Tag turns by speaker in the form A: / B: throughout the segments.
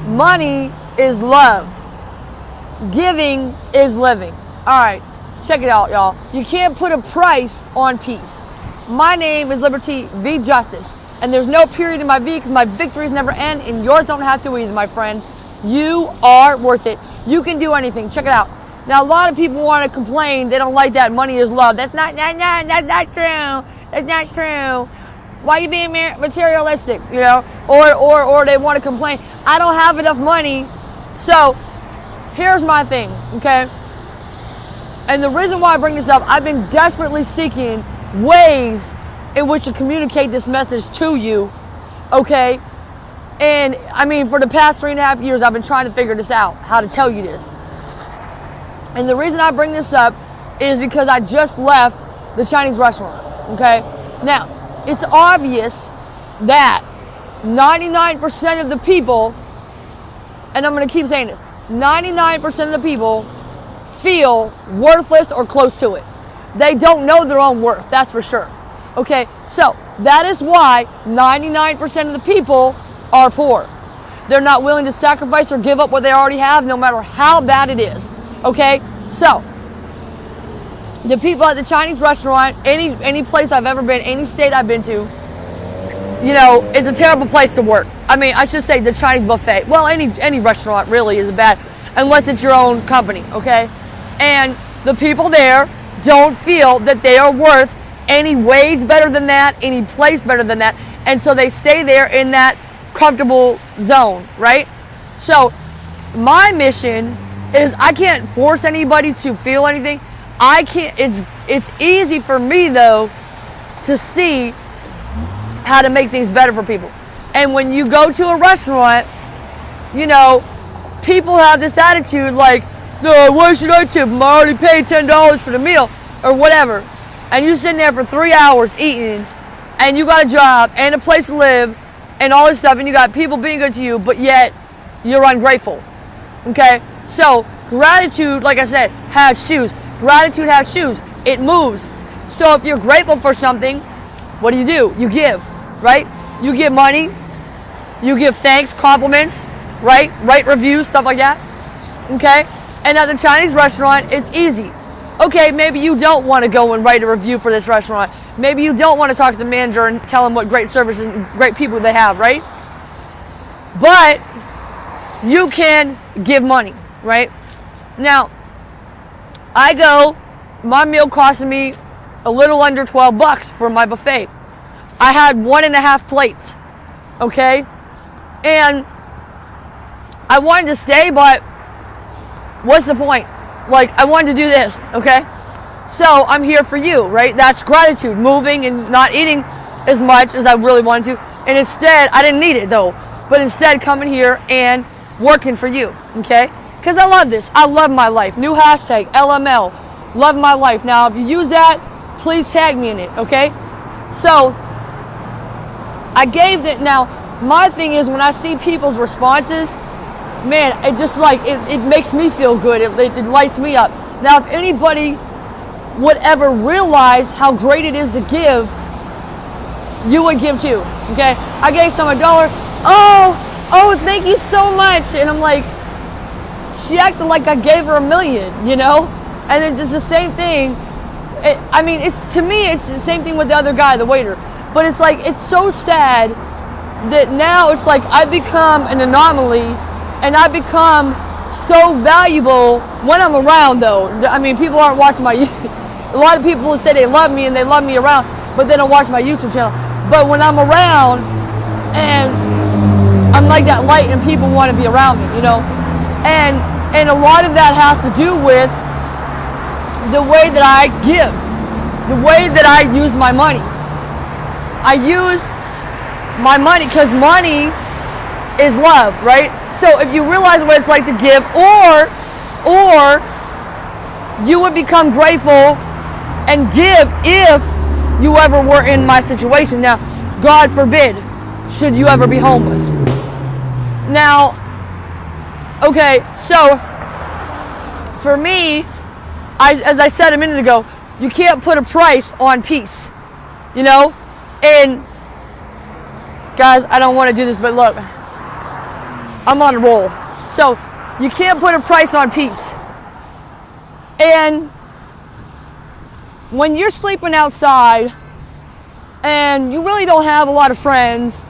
A: Money is love. Giving is living. All right, check it out, y'all. You can't put a price on peace. My name is Liberty V Justice, and there's no period in my V because my victories never end, and yours don't have to either, my friends. You are worth it. You can do anything. Check it out. Now, a lot of people want to complain. They don't like that money is love. That's not true. That's not true. Why are you being materialistic, you know? Or they want to complain. I don't have enough money. So, here's my thing, okay? And the reason why I bring this up, I've been desperately seeking ways in which to communicate this message to you, okay? And, I mean, for the past 3.5 years, I've been trying to figure this out, how to tell you this. And the reason I bring this up is because I just left the Chinese restaurant, okay? Now, it's obvious that 99% of the people, and I'm going to keep saying this, 99% of the people feel worthless or close to it. They don't know their own worth, that's for sure. Okay, so that is why 99% of the people are poor. They're not willing to sacrifice or give up what they already have, no matter how bad it is. Okay, so the people at the Chinese restaurant, any place I've ever been, any state I've been to, you know, it's a terrible place to work. I mean, I should say the Chinese buffet. Well, any restaurant really is bad, unless it's your own company, okay? And the people there don't feel that they are worth any wage better than that, any place better than that, and so they stay there in that comfortable zone, right? So my mission is I can't force anybody to feel anything. I can't. It's easy for me though to see how to make things better for people. And when you go to a restaurant, you know, people have this attitude like, no, why should I tip them? I already paid $10 for the meal or whatever. And you're sitting there for 3 hours eating, and you got a job and a place to live and all this stuff, and you got people being good to you, but yet you're ungrateful. Okay? So gratitude, like I said, has shoes. Gratitude has shoes. It moves. So if you're grateful for something, what do? You give, right? You give money. You give thanks, compliments, right? Write reviews, stuff like that. Okay? And at the Chinese restaurant, it's easy. Okay, maybe you don't want to go and write a review for this restaurant. Maybe you don't want to talk to the manager and tell them what great service and great people they have, right? But you can give money, right? Now, my meal costed me a little under $12 for my buffet. I had 1.5 plates, okay? And I wanted to stay, but what's the point? Like, I wanted to do this, okay? So I'm here for you, right? That's gratitude, moving and not eating as much as I really wanted to. And instead, I didn't need it though, but instead coming here and working for you, okay? Because I love this. I love my life. New hashtag, LML, love my life. Now, if you use that, please tag me in it, okay? So I gave it. Now, my thing is when I see people's responses, man, it just like, it makes me feel good. It lights me up. Now, if anybody would ever realize how great it is to give, you would give too, okay? I gave someone $1. Oh, thank you so much. And I'm like, she acted like I gave her $1 million, you know? And it's the same thing. To me, it's the same thing with the other guy, the waiter. But it's like, it's so sad that now it's like I become an anomaly. And I become so valuable when I'm around, though. I mean, people aren't watching my... A lot of people say they love me and they love me around, but they don't watch my YouTube channel. But when I'm around, and I'm like that light and people want to be around me, you know? And a lot of that has to do with the way that I give, the way that I use my money. I use my money because money is love, right? So if you realize what it's like to give, or you would become grateful and give if you ever were in my situation. Now, God forbid, should you ever be homeless. Now, okay, so for me, as I said a minute ago, you can't put a price on peace, you know? And guys, I don't want to do this, but look, I'm on a roll. So you can't put a price on peace. And when you're sleeping outside and you really don't have a lot of friends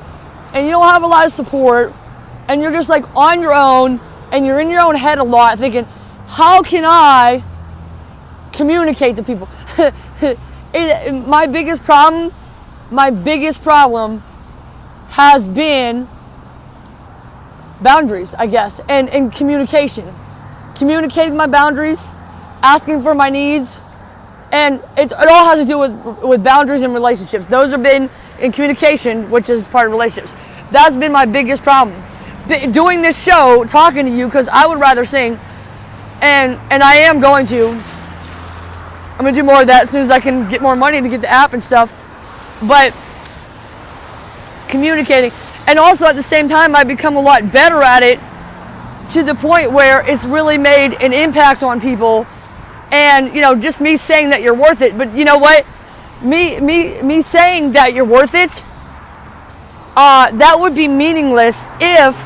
A: and you don't have a lot of support and you're just like on your own and you're in your own head a lot thinking, how can I communicate to people? My biggest problem has been boundaries, I guess, and communication. Communicating my boundaries, asking for my needs, and it all has to do with boundaries and relationships. Those have been in communication, which is part of relationships. That's been my biggest problem. Doing this show, talking to you, because I would rather sing, and I am going to. I'm going to do more of that as soon as I can get more money to get the app and stuff. But communicating. And also at the same time, I've become a lot better at it to the point where it's really made an impact on people. And, just me saying that you're worth it. But you know what? Me saying that you're worth it, that would be meaningless if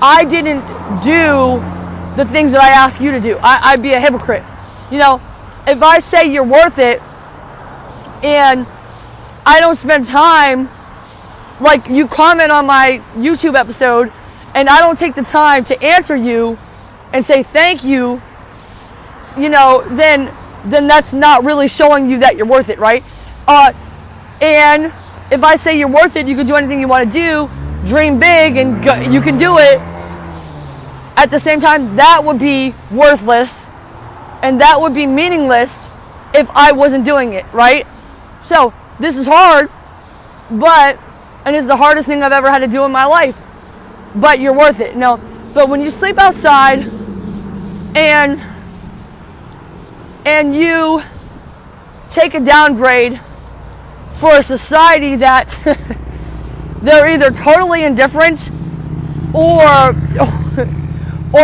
A: I didn't do the things that I ask you to do. I'd be a hypocrite. If I say you're worth it and I don't spend time, like you comment on my YouTube episode and I don't take the time to answer you and say thank you, then that's not really showing you that you're worth it, right? And if I say you're worth it, you can do anything you want to do, dream big, and you can do it. At the same time, that would be worthless and that would be meaningless if I wasn't doing it, right? So this is hard, and it's the hardest thing I've ever had to do in my life, but you're worth it. But when you sleep outside and you take a downgrade for a society that they're either totally indifferent or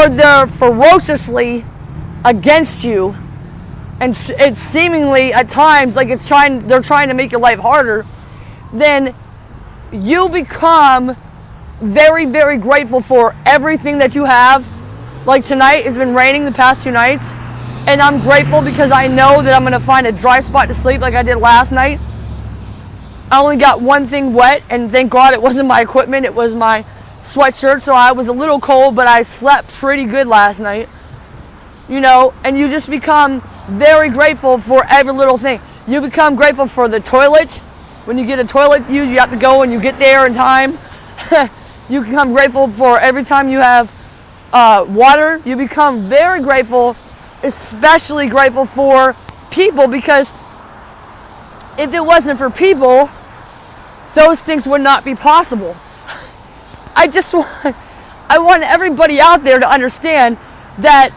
A: they're ferociously against you, and it's seemingly at times like they're trying to make your life harder, then you become very, very grateful for everything that you have. Like tonight, it's been raining the past 2 nights, and I'm grateful because I know that I'm going to find a dry spot to sleep like I did last night. I only got one thing wet, and thank God it wasn't my equipment, it was my sweatshirt, so I was a little cold, but I slept pretty good last night. And you just become very grateful for every little thing. You become grateful for the toilet. When you get a toilet used, you have to go and you get there in time. You become grateful for every time you have water. You become very grateful, especially grateful for people, because if it wasn't for people, those things would not be possible. I want everybody out there to understand that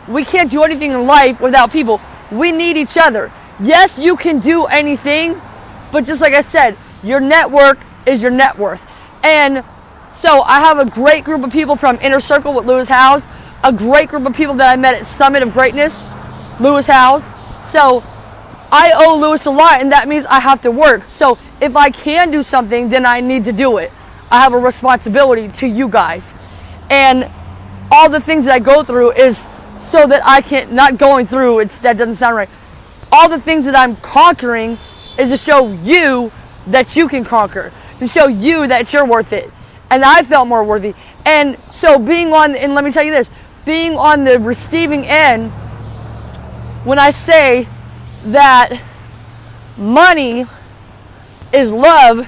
A: we can't do anything in life without people. We need each other. Yes, you can do anything, but just like I said, your network is your net worth. And so I have a great group of people from Inner Circle with Lewis Howes, a great group of people that I met at Summit of Greatness, Lewis Howes. So I owe Lewis a lot, and that means I have to work. So if I can do something, then I need to do it. I have a responsibility to you guys. And all the things that I go through is so that I can't, not going through, that doesn't sound right. All the things that I'm conquering is to show you that you can conquer, to show you that you're worth it. And I felt more worthy. And so and let me tell you this, being on the receiving end, when I say that money is love,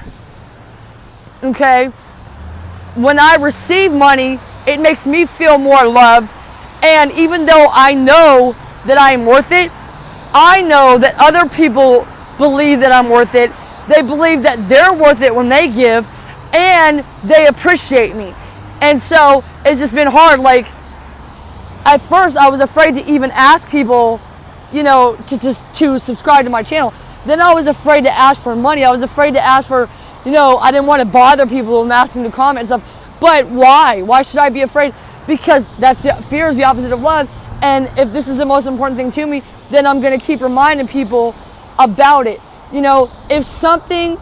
A: okay, when I receive money, it makes me feel more loved. And even though I know that I am worth it, I know that other people believe that I'm worth it. They believe that they're worth it when they give, and they appreciate me. And so it's just been hard. Like, at first I was afraid to even ask people, to subscribe to my channel. Then I was afraid to ask for money. I was afraid to ask for, I didn't want to bother people and ask them to comment and stuff. But why? Why should I be afraid? Because fear is the opposite of love. And if this is the most important thing to me, then I'm going to keep reminding people about it. If something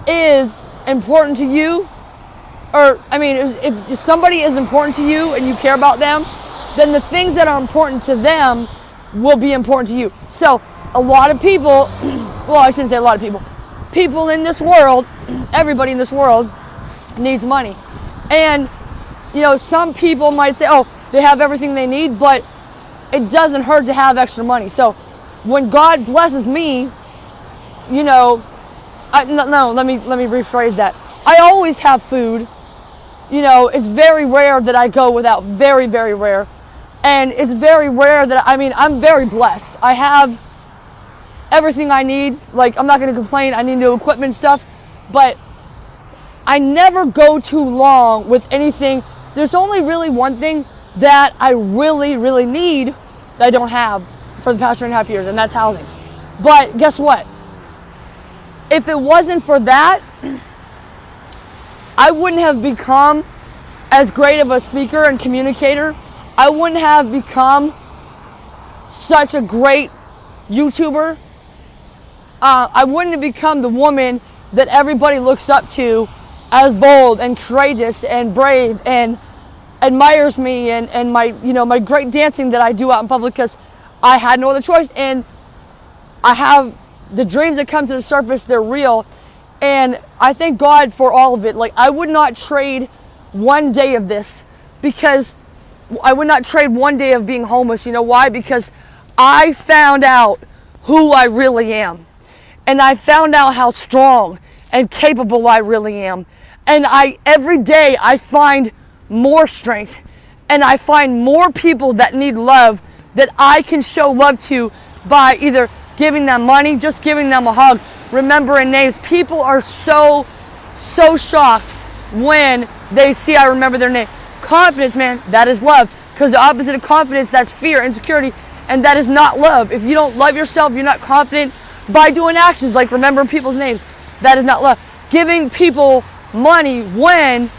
A: is important to you, or I mean, if somebody is important to you and you care about them, then the things that are important to them will be important to you. So a lot of people, well, I shouldn't say a lot of people in this world, everybody in this world needs money. And, you know, some people might say, oh, they have everything they need, but it doesn't hurt to have extra money. So when God blesses me, you know, let me rephrase that. I always have food. You know, it's very rare that I go without, very, very rare. And it's very rare that, I mean, I'm very blessed. I have everything I need. Like, I'm not going to complain. I need new equipment stuff. But I never go too long with anything. There's only really one thing that I really, really need that I don't have for the past 3.5 years, and that's housing. But guess what? If it wasn't for that, I wouldn't have become as great of a speaker and communicator. I wouldn't have become such a great YouTuber. I wouldn't have become the woman that everybody looks up to as bold and courageous and brave and admires me and my, you know, my great dancing that I do out in public, because I had no other choice. And I have the dreams that come to the surface, they're real. And I thank God for all of it. Like, I would not trade one day of this, because I would not trade one day of being homeless. You know why? Because I found out who I really am. And I found out how strong and capable I really am. And every day I find more strength, and I find more people that need love that I can show love to by either giving them money, just giving them a hug, remembering names. People are so shocked when they see I remember their name. Confidence, man, that is love. Because the opposite of confidence, that's fear, insecurity, and that is not love. If you don't love yourself, you're not confident by doing actions like remembering people's names. That is not love. Giving people money when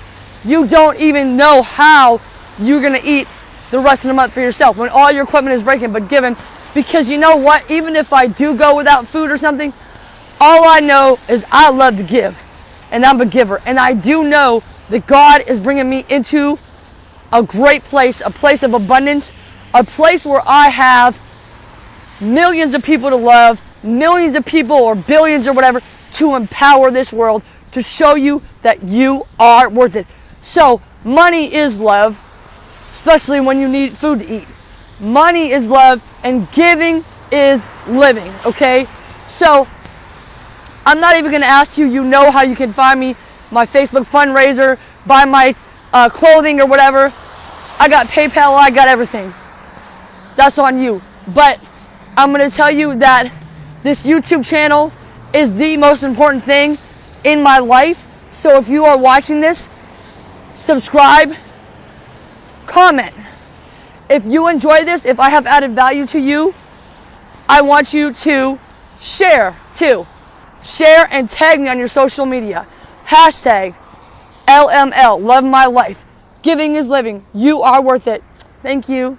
A: you don't even know how you're going to eat the rest of the month for yourself, when all your equipment is breaking, but given, because you know what, even if I do go without food or something, all I know is I love to give, and I'm a giver, and I do know that God is bringing me into a great place, a place of abundance, a place where I have millions of people to love, millions of people or billions or whatever to empower this world, to show you that you are worth it. So money is love, especially when you need food to eat. Money is love, and giving is living, okay? So I'm not even going to ask you, you know how you can find me, my Facebook fundraiser, buy my clothing or whatever. I got PayPal, I got everything. That's on you. But I'm going to tell you that this YouTube channel is the most important thing in my life. So if you are watching this, subscribe, comment. If you enjoy this, if I have added value to you, I want you to share too. Share and tag me on your social media. Hashtag LML, love my life. Giving is living. You are worth it. Thank you.